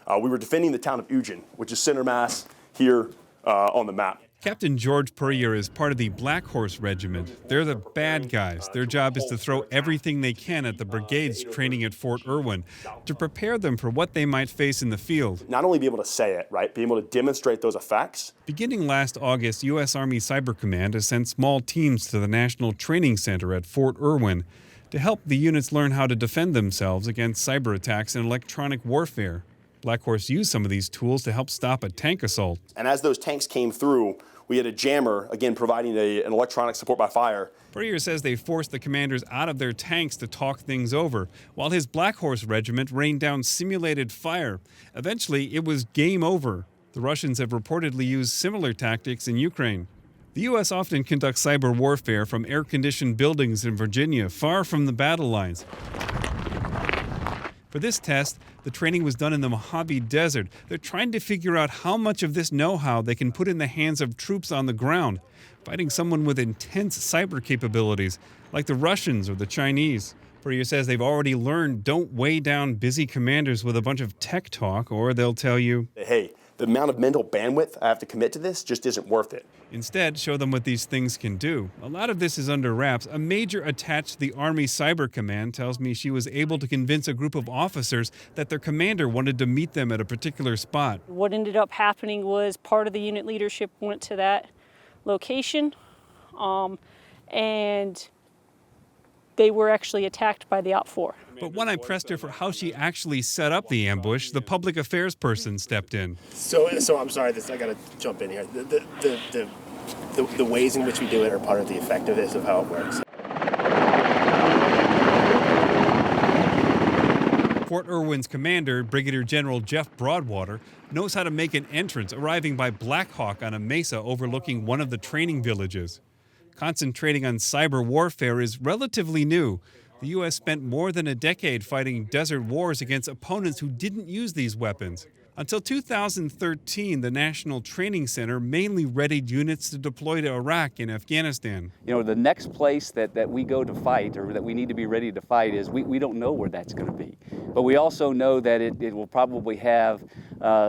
We were defending the town of Eugene, which is center mass here on the map. Captain George Puryear is part of the Black Horse Regiment. They're the bad guys. Their job is to throw everything they can at the brigades training at Fort Irwin to prepare them for what they might face in the field. Not only be able to say it, right, be able to demonstrate those effects. Beginning last August, U.S. Army Cyber Command has sent small teams to the National Training Center at Fort Irwin to help the units learn how to defend themselves against cyber attacks and electronic warfare. Black Horse used some of these tools to help stop a tank assault. And as those tanks came through, we had a jammer, again, providing an electronic support by fire. Puryear says they forced the commanders out of their tanks to talk things over, while his Black Horse Regiment rained down simulated fire. Eventually, it was game over. The Russians have reportedly used similar tactics in Ukraine. The U.S. often conducts cyber warfare from air-conditioned buildings in Virginia, far from the battle lines. For this test, the training was done in the Mojave Desert. They're trying to figure out how much of this know-how they can put in the hands of troops on the ground, fighting someone with intense cyber capabilities, like the Russians or the Chinese. Puryear says they've already learned don't weigh down busy commanders with a bunch of tech talk, or they'll tell you, hey, the amount of mental bandwidth I have to commit to this just isn't worth it. Instead, show them what these things can do. A lot of this is under wraps. A major attached to the Army Cyber Command tells me she was able to convince a group of officers that their commander wanted to meet them at a particular spot. What ended up happening was part of the unit leadership went to that location, and they were actually attacked by the OPFOR. But when I pressed her for how she actually set up the ambush, the public affairs person stepped in. So I'm sorry, I got to jump in here. The ways in which we do it are part of the effectiveness of how it works. Fort Irwin's commander, Brigadier General Jeff Broadwater, knows how to make an entrance, arriving by Black Hawk on a mesa overlooking one of the training villages. Concentrating on cyber warfare is relatively new. The U.S. spent more than a decade fighting desert wars against opponents who didn't use these weapons. Until 2013, the National Training Center mainly readied units to deploy to Iraq and Afghanistan. You know, the next place that we go to fight, or that we need to be ready to fight, is we don't know where that's going to be. But we also know that it will probably have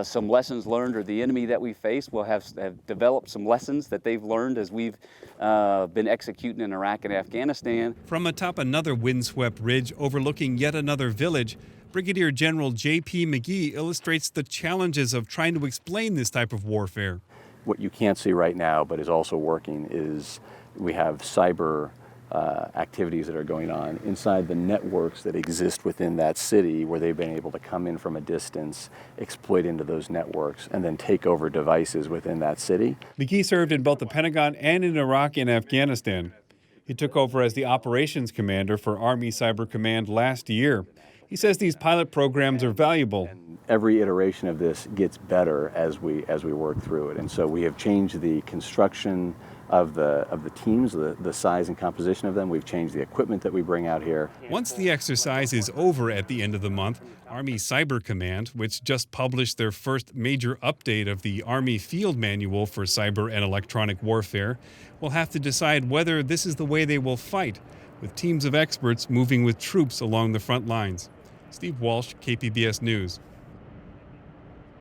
some lessons learned, or the enemy that we face will have developed some lessons that they've learned as we've been executing in Iraq and Afghanistan. From atop another windswept ridge overlooking yet another village, Brigadier General J.P. McGee illustrates the challenges of trying to explain this type of warfare. What you can't see right now, but is also working, is we have cyber activities that are going on inside the networks that exist within that city, where they've been able to come in from a distance, exploit into those networks, and then take over devices within that city. McGee served in both the Pentagon and in Iraq and Afghanistan. He took over as the operations commander for Army Cyber Command last year. He says these pilot programs are valuable. And every iteration of this gets better as we work through it. And so we have changed the construction of the teams, the size and composition of them. We've changed the equipment that we bring out here. Once the exercise is over at the end of the month, Army Cyber Command, which just published their first major update of the Army Field Manual for Cyber and Electronic Warfare, will have to decide whether this is the way they will fight, with teams of experts moving with troops along the front lines. Steve Walsh, KPBS News.